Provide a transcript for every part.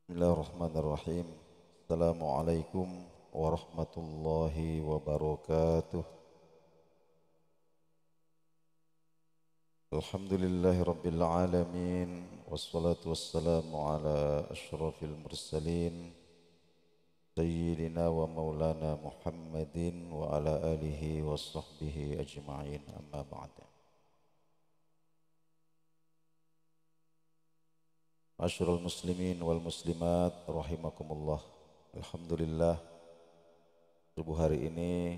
Bismillahirrahmanirrahim. Assalamualaikum warahmatullahi wabarakatuh. Alhamdulillahi rabbil alamin. Wassalatu wassalamu ala ashrafil mursalin Sayyidina wa maulana Muhammadin wa ala alihi wa sahbihi ajma'in, amma ba'da. Asyrul muslimin wal muslimat rahimakumullah. Alhamdulillah, subuh hari ini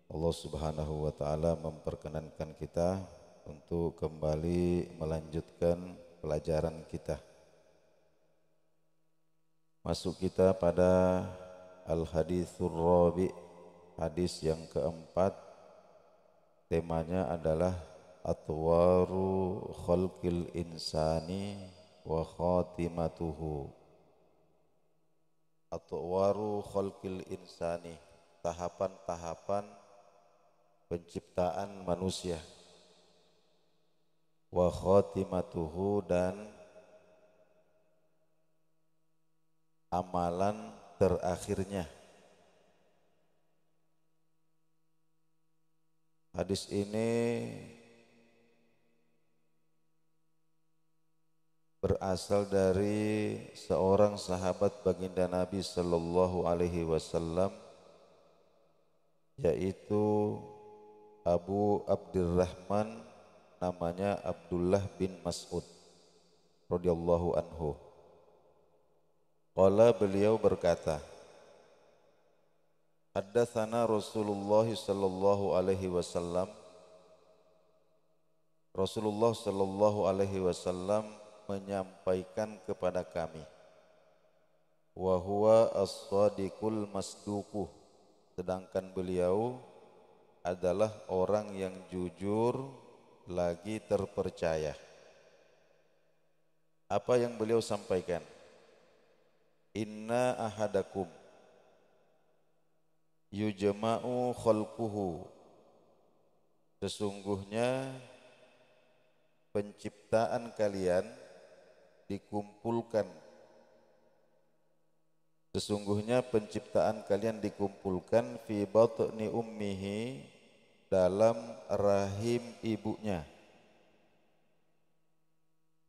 Allah Subhanahu wa taala memperkenankan kita untuk kembali melanjutkan pelajaran kita. Masuk kita pada Al-Hadithur Rabi', hadis yang keempat. Temanya adalah Atwaru khalqil insani wa khatimatuhu. Atwaru khalqil insani, tahapan-tahapan penciptaan manusia. Wa khatimatuhu, dan amalan terakhirnya. Hadis ini berasal dari seorang sahabat baginda Nabi sallallahu alaihi wasallam, yaitu Abu Abdurrahman, namanya Abdullah bin Mas'ud radhiyallahu anhu. Qala, beliau berkata, haddatsana Rasulullah sallallahu alaihi wasallam. Rasulullah sallallahu alaihi wasallam menyampaikan kepada kami, wa huwa as-sadiqul masduquh, sedangkan beliau adalah orang yang jujur lagi terpercaya. Apa yang beliau sampaikan? Inna ahadakum yujma'u khalquhu, sesungguhnya penciptaan kalian dikumpulkan. Sesungguhnya penciptaan kalian dikumpulkan fi batni ummihi, dalam rahim ibunya,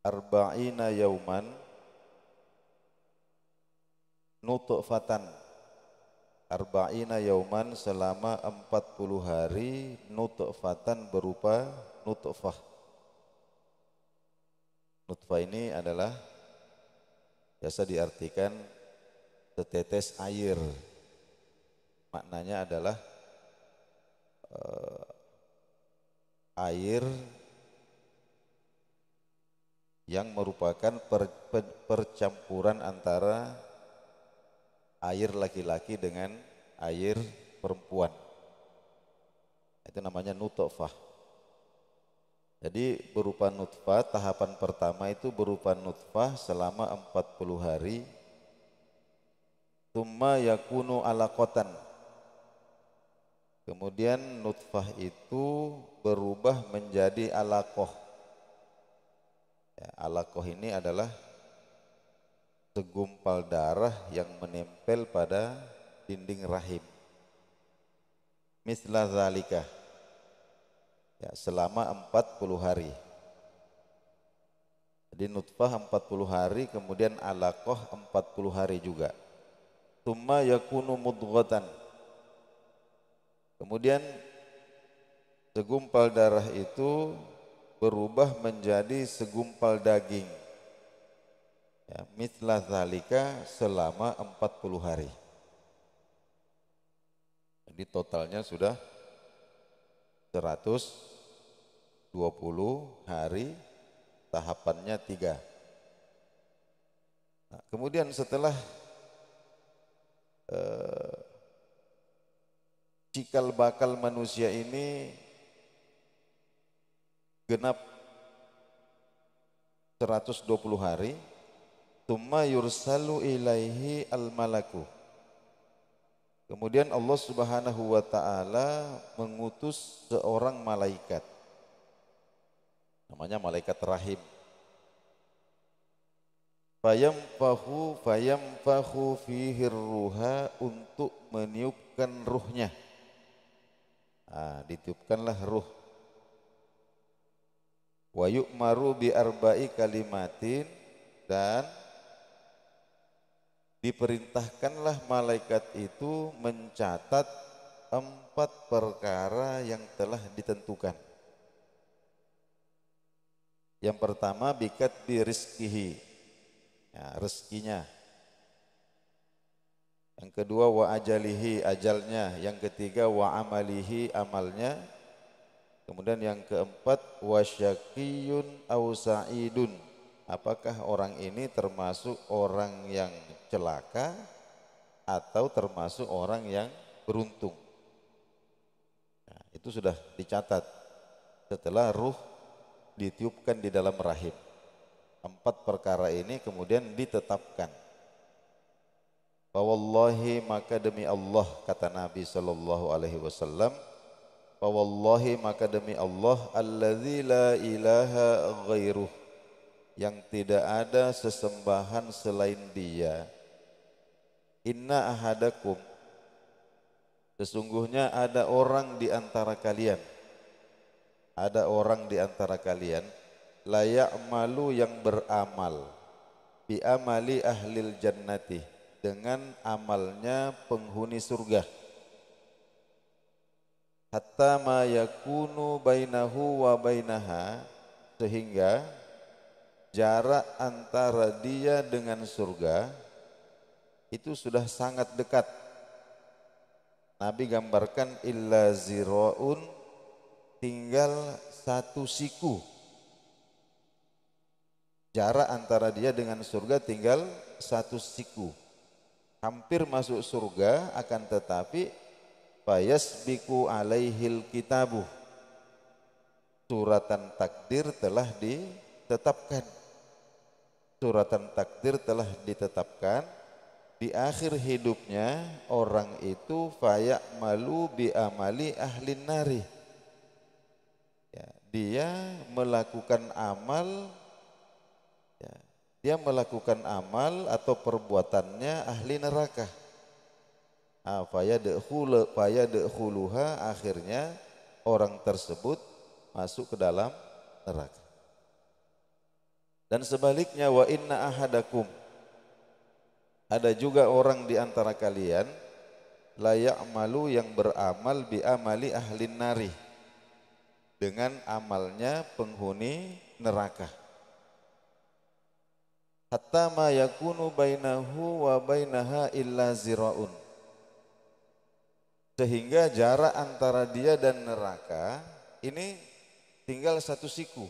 arba'ina yauman nutfatan, arba'ina yauman, selama 40 hari, nutfatan berupa nutfah. Nutfah ini adalah biasa diartikan setetes air. Maknanya adalah air yang merupakan percampuran antara air laki-laki dengan air perempuan. Itu namanya nutfah. Jadi berupa nutfah, tahapan pertama itu berupa nutfah selama 40 hari. Tsumma yakunu alaqatan. Kemudian nutfah itu berubah menjadi alaqah. Ya, alaqah ini adalah segumpal darah yang menempel pada dinding rahim. Misla zalika, ya, selama 40 hari. Jadi nutfah 40 hari, kemudian alaqah 40 hari juga. Tsumma yakunu mudghatan. Kemudian segumpal darah itu berubah menjadi segumpal daging. Ya, mithla zalika, selama 40 hari. Jadi totalnya sudah 120 hari, tahapannya 3. Nah, kemudian setelah cikal bakal manusia ini genap 120 hari, tsumma yursalu ilaihi al-malaku. Kemudian Allah Subhanahu wa taala mengutus seorang malaikat, namanya malaikat rahim. fayamfahu fihi ruha, untuk meniupkan ruhnya. Ditiupkanlah ruh. Wa yu'maru bi arba'i kalimatin, dan diperintahkanlah malaikat itu mencatat 4 perkara yang telah ditentukan. Yang pertama bikat bi rizkihi, rezekinya. Yang kedua wa ajalihi, ajalnya. Yang ketiga wa amalihi, amalnya. Kemudian yang keempat wa syaqiyun aw sa'idun, apakah orang ini termasuk orang yang celaka atau termasuk orang yang beruntung. Itu sudah dicatat setelah ruh ditiupkan di dalam rahim. 4 perkara ini kemudian ditetapkan. Wallahi, maka demi Allah, kata Nabi sallallahu alaihi wasallam, wallahi, maka demi Allah, allazi la ilaha ghairuh, yang tidak ada sesembahan selain Dia. Inna ahadakum, sesungguhnya ada orang di antara kalian, la ya'malu, yang beramal, bi amali ahlil jannati, dengan amalnya penghuni surga. Hatta ma yakunu bainahu wa bainaha, sehingga jarak antara dia dengan surga itu sudah sangat dekat. Nabi gambarkan illa zira'un, tinggal 1 siku. Jarak antara dia dengan surga tinggal 1 siku. Hampir masuk surga, akan tetapi fayasbiku alaihil kitabu, suratan takdir telah ditetapkan. Suratan takdir telah ditetapkan di akhir hidupnya orang itu, fayamalu bi amali ahlin nari, dia melakukan amal, dia melakukan amal atau perbuatannya ahli neraka. Fayadkhuluha, akhirnya orang tersebut masuk ke dalam neraka. Dan sebaliknya, wa inna ahadakum, ada juga orang di antara kalian, la ya'malu, yang beramal bi amali ahlin nari, dengan amalnya penghuni neraka. Hatta ma yakunu bainahu wa bainaha illa zira'un, sehingga jarak antara dia dan neraka ini tinggal 1 siku,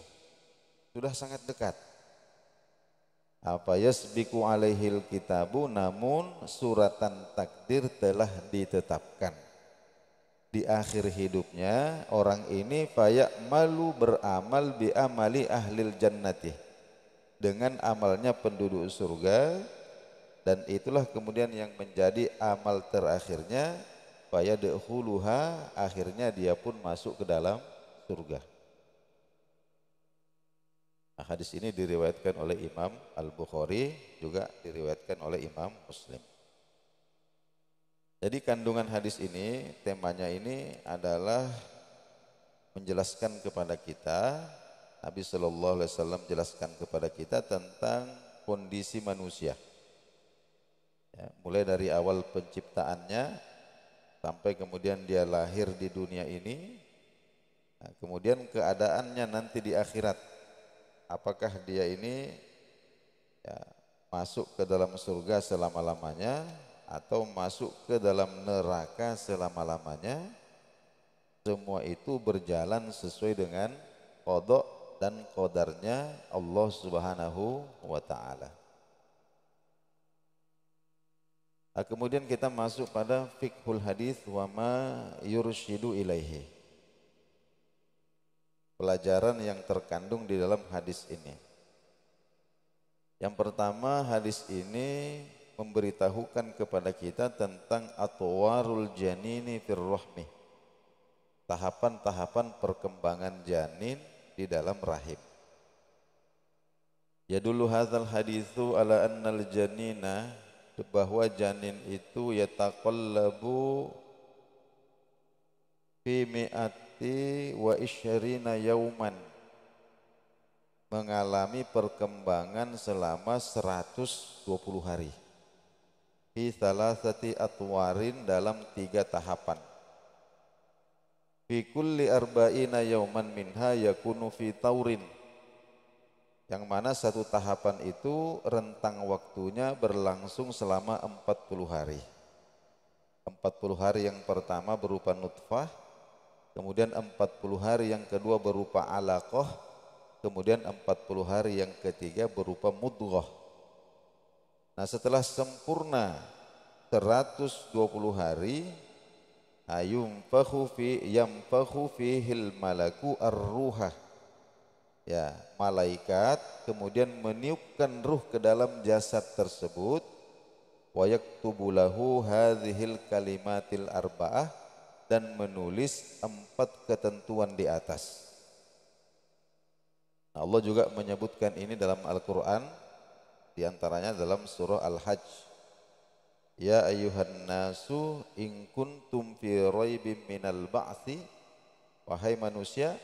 sudah sangat dekat. Apa yasbiku alaihil kitabu, namun suratan takdir telah ditetapkan. Di akhir hidupnya orang ini fayamalu, beramal bi amali ahlil jannati, dengan amalnya penduduk surga, dan itulah kemudian yang menjadi amal terakhirnya, fayadkhuluha, akhirnya dia pun masuk ke dalam surga. Hadis ini diriwayatkan oleh Imam Al-Bukhari, juga diriwayatkan oleh Imam Muslim. Jadi kandungan hadis ini, temanya ini adalah menjelaskan kepada kita, Nabi Shallallahu Alaihi Wasallam jelaskan kepada kita tentang kondisi manusia, mulai dari awal penciptaannya sampai kemudian dia lahir di dunia ini, kemudian keadaannya nanti di akhirat, apakah dia ini masuk ke dalam surga selama-lamanya atau masuk ke dalam neraka selama-lamanya. Semua itu berjalan sesuai dengan qada dan qadarnya Allah Subhanahu wa taala. Kemudian kita masuk pada fiqhul hadis wa ma yursyidu ilaihi, pelajaran yang terkandung di dalam hadis ini. Yang pertama, hadis ini memberitahukan kepada kita tentang atwarul janini fir rahmi, tahapan-tahapan perkembangan janin di dalam rahim. Ya dulu hadzal haditsu ala annal janina, bahwa janin itu yataqallabu fi mi'ati wa isyrina yauman, mengalami perkembangan selama 120 hari. Fi thalathati atwarin, dalam 3 tahapan. Fi kulli arba'ina yauman minha yakunu fi taurin, yang mana satu tahapan itu rentang waktunya berlangsung selama 40 hari. 40 hari yang pertama berupa nutfah, kemudian 40 hari yang kedua berupa alaqah, kemudian 40 hari yang ketiga berupa mudghah. Nah, setelah sempurna 120 hari, yamfakhu fihil malaku ar-ruhah, ya, malaikat kemudian meniupkan ruh ke dalam jasad tersebut, wa yaktubu lahu hadhil kalimatil arba'ah, dan menulis 4 ketentuan di atas. Nah, Allah juga menyebutkan ini dalam Al-Quran, diantaranya dalam surah Al-Hajj. Ya ayyuhan nasu in kuntum fi raibim minal ba'thi, wahai manusia,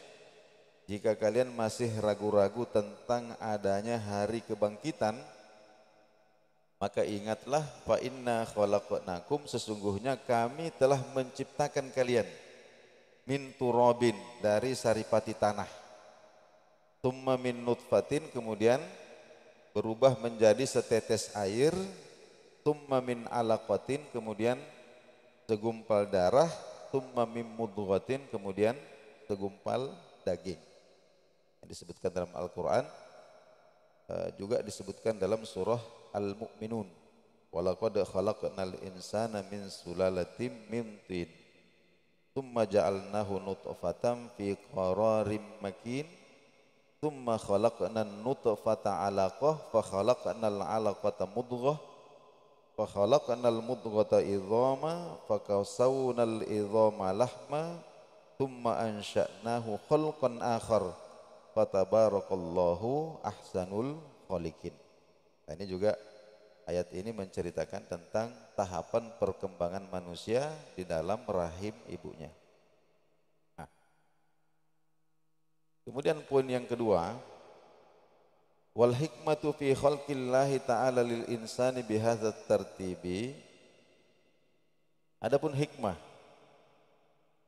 jika kalian masih ragu-ragu tentang adanya hari kebangkitan, maka ingatlah, fa inna khalaqnakum, sesungguhnya kami telah menciptakan kalian, min turabin, dari saripati tanah, tsumma min nutfatin, kemudian berubah menjadi setetes air, tsumma min alaqatin, kemudian segumpal darah, tsumma min mudghatin, kemudian segumpal daging. Yang disebutkan dalam Al-Quran, juga disebutkan dalam surah Al-Mu'minun, walaqad khalaqnal insana min sulalatin min tin, tsumma ja'alnahu nutfatan fi qararim makin, tsumma khalaqnan nutfata 'alaqah, fa khalaqnal 'alaqata mudghah, fa khalaqnal mudghata idhama, fa kasawnal idhama lahma, tsumma ansha'nahu khalqan akhar, fatabarakallahu ahsanul khaliqin. Nah, ini juga ayat ini menceritakan tentang tahapan perkembangan manusia di dalam rahim ibunya. Nah, kemudian poin yang kedua, wal hikmatu fi khalqillahi ta'ala lil insani bihadzat tartibi. Adapun hikmah,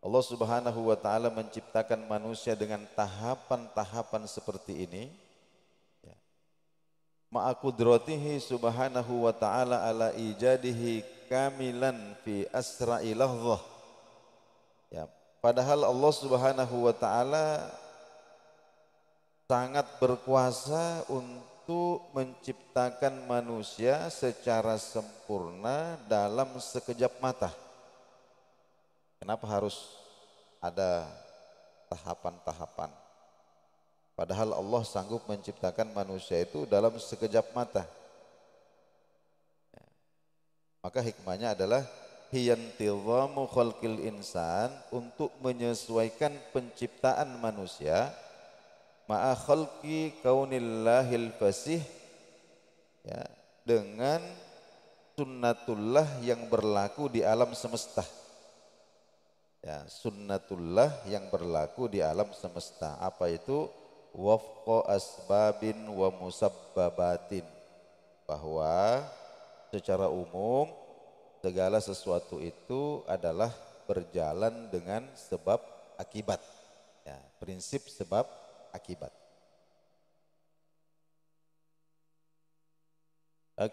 Allah Subhanahu wa taala menciptakan manusia dengan tahapan-tahapan seperti ini, ya. Ma'a qudratihi subhanahu wa ta'ala ala ijadihi kamilan fi asra'i lahzah. Ya, padahal Allah Subhanahu wa taala sangat berkuasa untuk menciptakan manusia secara sempurna dalam sekejap mata. Kenapa harus ada tahapan-tahapan? Padahal Allah sanggup menciptakan manusia itu dalam sekejap mata. Maka hikmahnya adalah hiyantizamu khalqil insan, untuk menyesuaikan penciptaan manusia, ma'a khalqi kaunillahil fasih, ya, dengan sunnatullah yang berlaku di alam semesta. Ya, sunnatullah yang berlaku di alam semesta. Apa itu? Wafqa asbabin wa musabbabatin, bahwa secara umum segala sesuatu itu adalah berjalan dengan sebab akibat, ya, prinsip sebab akibat.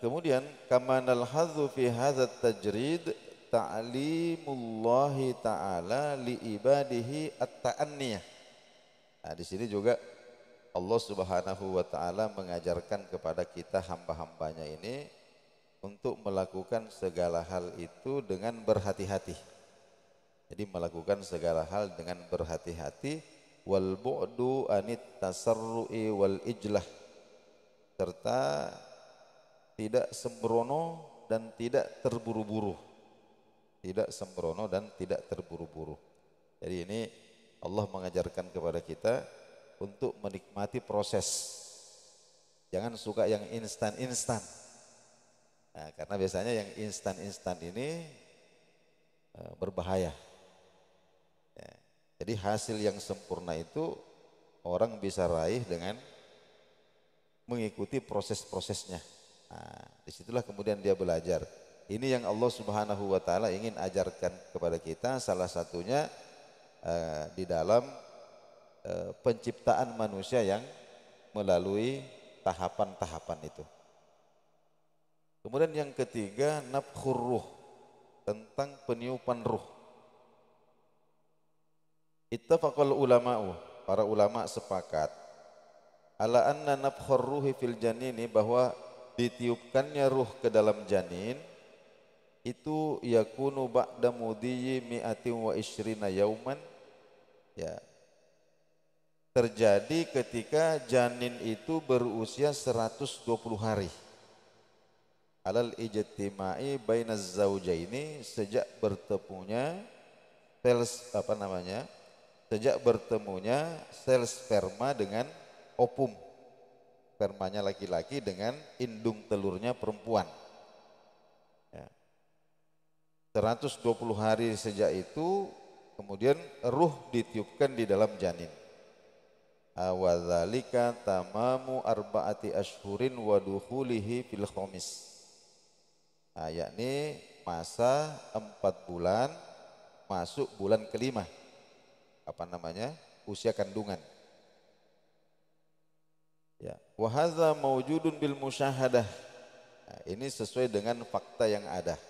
Kemudian kamanal hadzu fi hadzal tajrid ta'limullahi ta'ala li ibadihi at-ta'anniyah. Nah, di sini juga Allah Subhanahu wa taala mengajarkan kepada kita hamba-hambanya ini untuk melakukan segala hal itu dengan berhati-hati. Jadi melakukan segala hal dengan berhati-hati, wal bu'du anit tasarru'i wal ijlah, serta tidak sembrono dan tidak terburu-buru. Tidak sembrono dan tidak terburu-buru. Jadi ini Allah mengajarkan kepada kita untuk menikmati proses. Jangan suka yang instan-instan. Nah, karena biasanya yang instan-instan ini berbahaya. Ya. Jadi hasil yang sempurna itu orang bisa raih dengan mengikuti proses-prosesnya. Nah, disitulah kemudian dia belajar. Ini yang Allah Subhanahu wa Ta'ala ingin ajarkan kepada kita, salah satunya di dalam penciptaan manusia yang melalui tahapan-tahapan itu. Kemudian yang ketiga, nafkhur ruh, tentang peniupan ruh. Ittafaqal ulama'u, para ulama sepakat ala anna nafkhur ruhi fil janini, bahwa ditiupkannya ruh ke dalam janin itu yakunu ba'da mudiyyi mi'atin wa ishrina yauman, ya, terjadi ketika janin itu berusia 120 hari. Alal ijtima'i bainaz zaujaini, sejak bertemunya sel sperma dengan opum, spermanya laki-laki dengan indung telurnya perempuan. Ya. 120 hari sejak itu kemudian ruh ditiupkan di dalam janin. Awadzalika tamamu arba'ati ashhurin wa dukhulihi fil khamis. Nah, yakni masa 4 bulan masuk bulan kelima. Usia kandungan. Ya, wa hadza maujudun bil musyahadah. Nah, ini sesuai dengan fakta yang ada.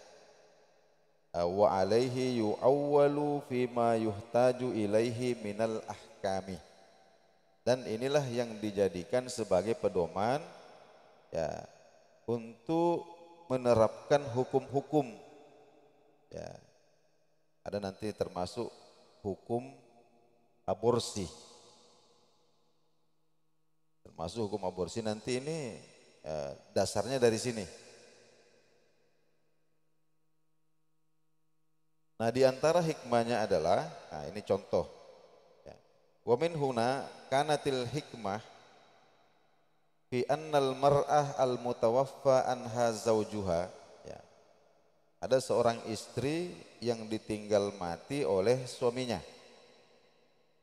Wa alaihi yu'awwalu fima yuhtaju ilaihi minal ahkami. Dan inilah yang dijadikan sebagai pedoman, ya, untuk menerapkan hukum-hukum. Ya, ada nanti termasuk hukum aborsi. Termasuk hukum aborsi nanti ini dasarnya dari sini. Nah, di antara hikmahnya adalah, nah ini contoh. Ya. Wa min huna kanatil hikmah fi annal mar'ah al mutawaffa anha zaujuha. Ya. Ada seorang istri yang ditinggal mati oleh suaminya.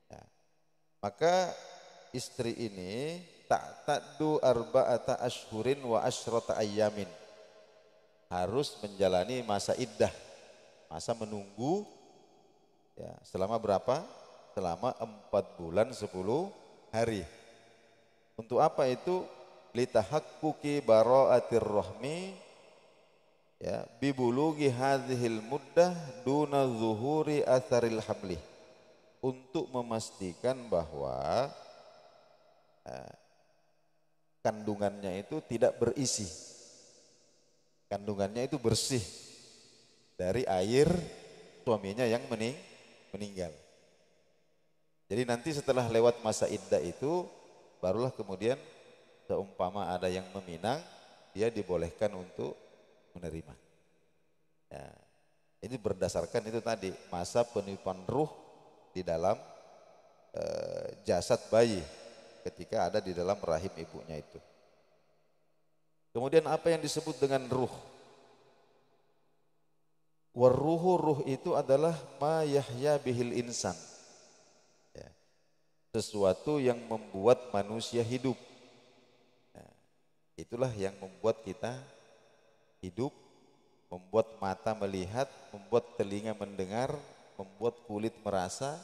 Ya. Maka istri ini ta'taddu arba'ata ashhurin wa asyrata ayyamin, harus menjalani masa iddah, masa menunggu, ya, selama berapa? Selama 4 bulan 10 hari. Untuk apa itu? Litahaqquqi bara'atir rahmi, ya, bibulughi hadhil muddah duna zuhuri atharil hamli, untuk memastikan bahwa kandungannya itu tidak berisi, kandungannya itu bersih dari air suaminya yang meninggal. Jadi nanti setelah lewat masa iddah itu, barulah kemudian seumpama ada yang meminang, dia dibolehkan untuk menerima. Ya, ini berdasarkan itu tadi, masa peniupan ruh di dalam jasad bayi ketika ada di dalam rahim ibunya itu. Kemudian apa yang disebut dengan ruh? Warruhu, ruh itu adalah ma yahya bihil insan, ya, sesuatu yang membuat manusia hidup. Nah, itulah yang membuat kita hidup, membuat mata melihat, membuat telinga mendengar, membuat kulit merasa,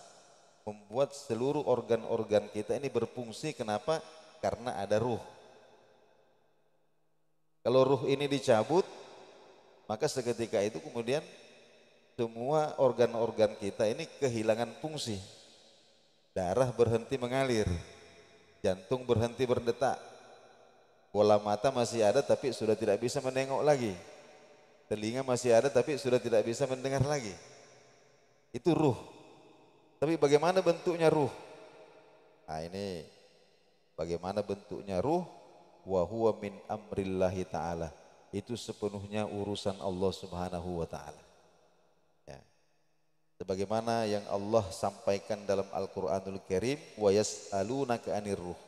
membuat seluruh organ-organ kita ini berfungsi. Kenapa? Karena ada ruh. Kalau ruh ini dicabut, maka seketika itu kemudian semua organ-organ kita ini kehilangan fungsi. Darah berhenti mengalir, jantung berhenti berdetak, bola mata masih ada tapi sudah tidak bisa menengok lagi, telinga masih ada tapi sudah tidak bisa mendengar lagi. Itu ruh. Tapi bagaimana bentuknya ruh? Nah, ini bagaimana bentuknya ruh? Wa huwa min amrillahi ta'ala. Itu sepenuhnya urusan Allah Subhanahu wa ta'ala. Ya. Sebagaimana yang Allah sampaikan dalam Al-Qur'anul Karim, wa yas'alunaka 'anir ruh.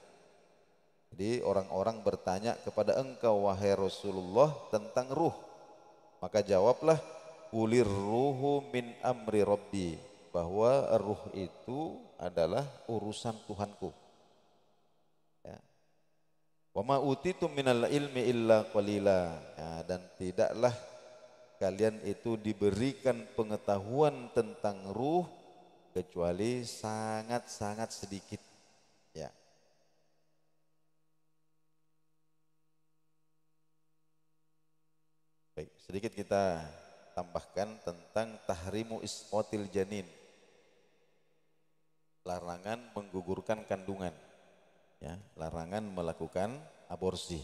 Jadi orang-orang bertanya kepada engkau wahai Rasulullah tentang ruh. Maka jawablah, kulir ruhu min amri rabbi, bahwa ruh itu adalah urusan Tuhanku. Ya. Wa ma utitum minal ilmi illa qalila. Ya, dan tidaklah kalian itu diberikan pengetahuan tentang ruh kecuali sangat-sangat sedikit. Ya. Baik, sedikit kita tambahkan tentang tahrimu isqatil janin. Larangan menggugurkan kandungan. Ya, larangan melakukan aborsi.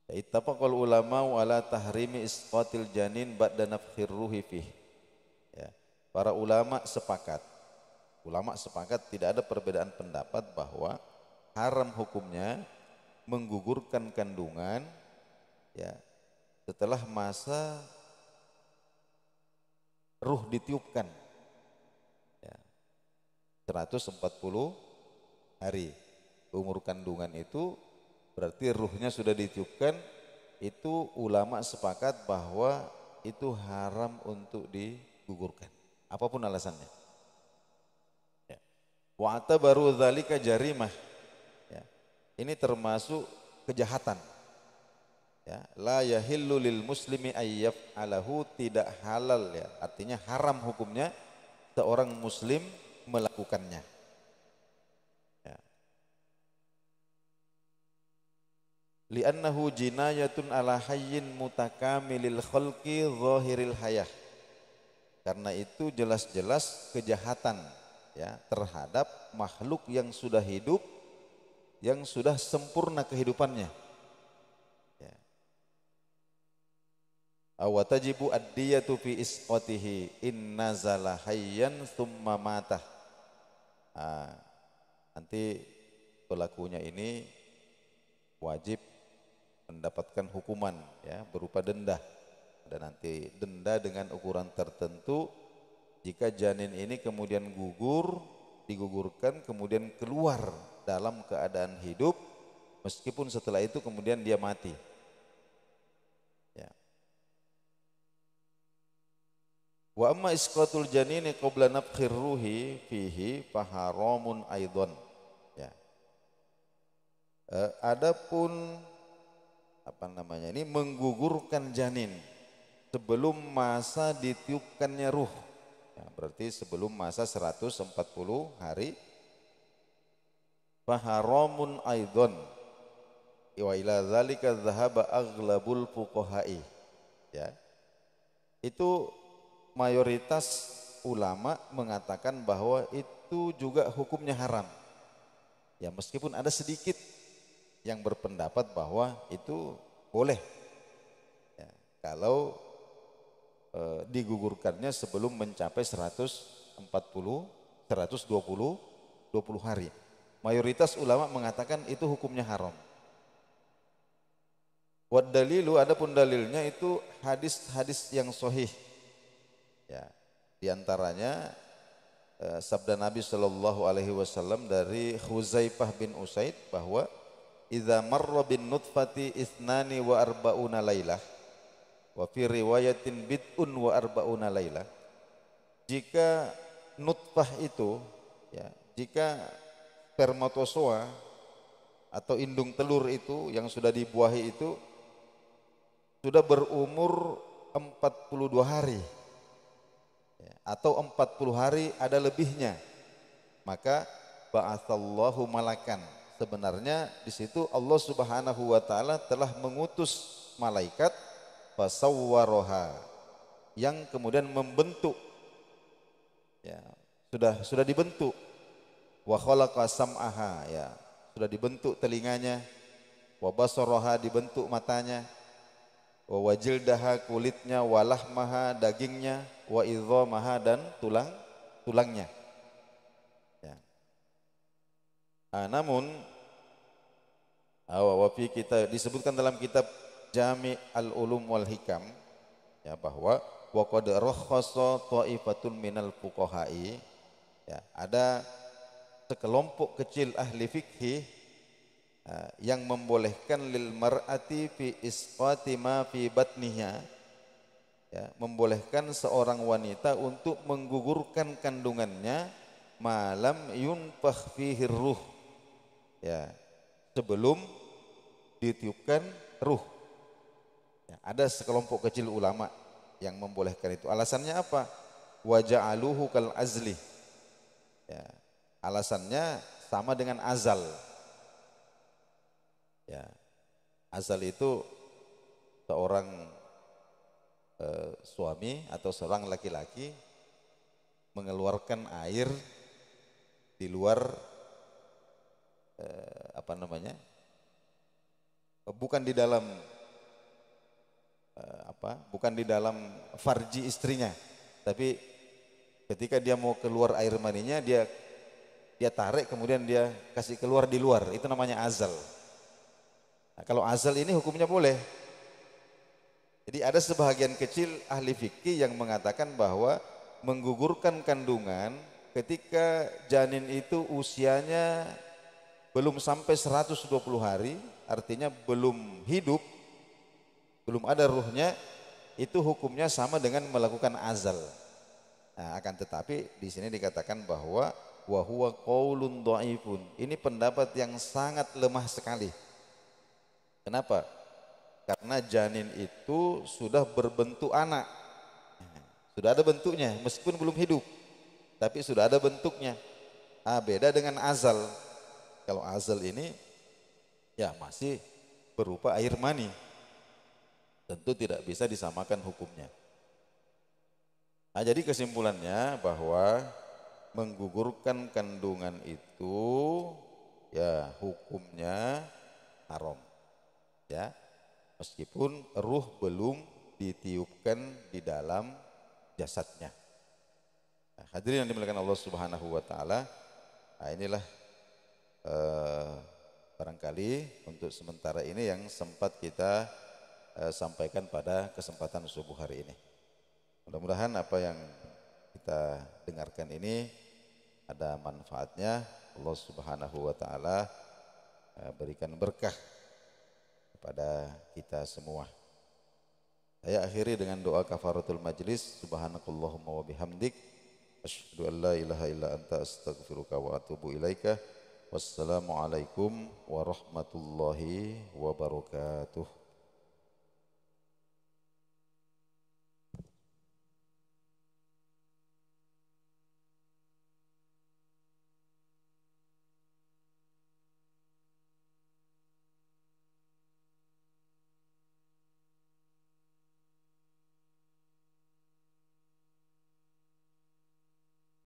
Ittafaqal ulama ala tahrimi isqatil janin ba'da nafkhir ruhi fih. Ya. Para ulama sepakat tidak ada perbedaan pendapat bahwa haram hukumnya menggugurkan kandungan ya setelah masa ruh ditiupkan ya, 140 hari. Umur kandungan itu berarti ruhnya sudah ditiupkan, itu ulama sepakat bahwa itu haram untuk digugurkan apapun alasannya. Ya. Wa atabaru dzalika jarimah. Ya. Ini termasuk kejahatan. Ya, la yahillu lil muslimi ayyaf alahu, tidak halal ya. Artinya haram hukumnya seorang muslim melakukannya. Ya. Li'annahu jinayatun ala hayyin mutakamilil khalqi zahiril hayah. Karena itu jelas-jelas kejahatan ya terhadap makhluk yang sudah hidup, yang sudah sempurna kehidupannya. Awatajibu ad-diyatu fi isqatihi in nazala hayyan thumma matah. Nanti pelakunya ini wajib mendapatkan hukuman ya berupa denda. Dan nanti denda dengan ukuran tertentu jika janin ini kemudian digugurkan kemudian keluar dalam keadaan hidup meskipun setelah itu kemudian dia mati. Wa amma isqatul janini qabla nafkhir ruhi fihi faharamun aidon. Ya. Adapun ini menggugurkan janin sebelum masa ditiupkannya ruh. Ya, berarti sebelum masa 140 hari. Faharamun aidon. Wa ila dzalika dzahaba aghlabul fuqaha'i. Ya. Itu mayoritas ulama mengatakan bahwa itu juga hukumnya haram. Ya meskipun ada sedikit yang berpendapat bahwa itu boleh. Ya, kalau digugurkannya sebelum mencapai 120 hari. Mayoritas ulama mengatakan itu hukumnya haram. Wad dalilu, adapun dalilnya itu hadis-hadis yang sahih. Ya, di antaranya sabda Nabi Shallallahu Alaihi Wasallam dari Huzaifah bin Usaid bahwa idza marra bin nutfati isnani wa arba'una lailah wa fi riwayatin bid'un wa arba'una lailah. Jika nutfah itu ya, jika spermatozoa atau indung telur itu yang sudah dibuahi itu sudah berumur 42 hari atau 40 hari ada lebihnya, maka ba'atsallahu malakan. Sebenarnya di situ Allah Subhanahu wa taala telah mengutus malaikat fasawwaroha yang kemudian membentuk ya, sudah dibentuk wa khalaqa sam'aha ya, sudah dibentuk telinganya, wa basaraha dibentuk matanya, wa wajildaha kulitnya, wa lahmaha dagingnya, wa idhamaha dan tulangnya. Ya. Namun wafi kita disebutkan dalam kitab Jami' al-Ulum wal Hikam ya bahwa wa qad rakhasa ta'ifatun minal fuqaha'i ya, ada sekelompok kecil ahli fikih yang membolehkan lil mar'ati fi isqati ma fi batniha, ya, membolehkan seorang wanita untuk menggugurkan kandungannya malam yunfakh fihi ruh, ya, sebelum ditiupkan ruh. Ya, ada sekelompok kecil ulama yang membolehkan itu. Alasannya apa? Wa ja'aluhu kal azli. Ya, alasannya sama dengan azal. Ya, azal itu seorang suami atau seorang laki-laki mengeluarkan air di luar apa namanya? Bukan di dalam bukan di dalam farji istrinya, tapi ketika dia mau keluar air maninya dia tarik kemudian dia kasih keluar di luar, itu namanya azal. Nah, kalau azal ini hukumnya boleh. Jadi ada sebahagian kecil ahli fikih yang mengatakan bahwa menggugurkan kandungan ketika janin itu usianya belum sampai 120 hari, artinya belum hidup, belum ada ruhnya, itu hukumnya sama dengan melakukan azal. Nah, akan tetapi di sini dikatakan bahwa wa huwa qaulun dhaifun. Ini pendapat yang sangat lemah sekali. Kenapa? Karena janin itu sudah berbentuk anak. Sudah ada bentuknya meskipun belum hidup, tapi sudah ada bentuknya. Beda dengan azal. Kalau azal ini ya masih berupa air mani, tentu tidak bisa disamakan hukumnya. Nah, jadi kesimpulannya bahwa menggugurkan kandungan itu ya hukumnya haram, ya, meskipun ruh belum ditiupkan di dalam jasadnya. Nah, hadirin yang dimuliakan Allah Subhanahu wa taala, nah inilah barangkali untuk sementara ini yang sempat kita sampaikan pada kesempatan subuh hari ini. Mudah-mudahan apa yang kita dengarkan ini ada manfaatnya. Allah Subhanahu wa taala berikan berkah kepada kita semua. Saya akhiri dengan doa kafaratul majlis. Subhanakallahumma wa bihamdik asyhadu an la ilaha illa anta astaghfiruka wa atubu ilaika. Wassalamualaikum warahmatullahi wabarakatuh.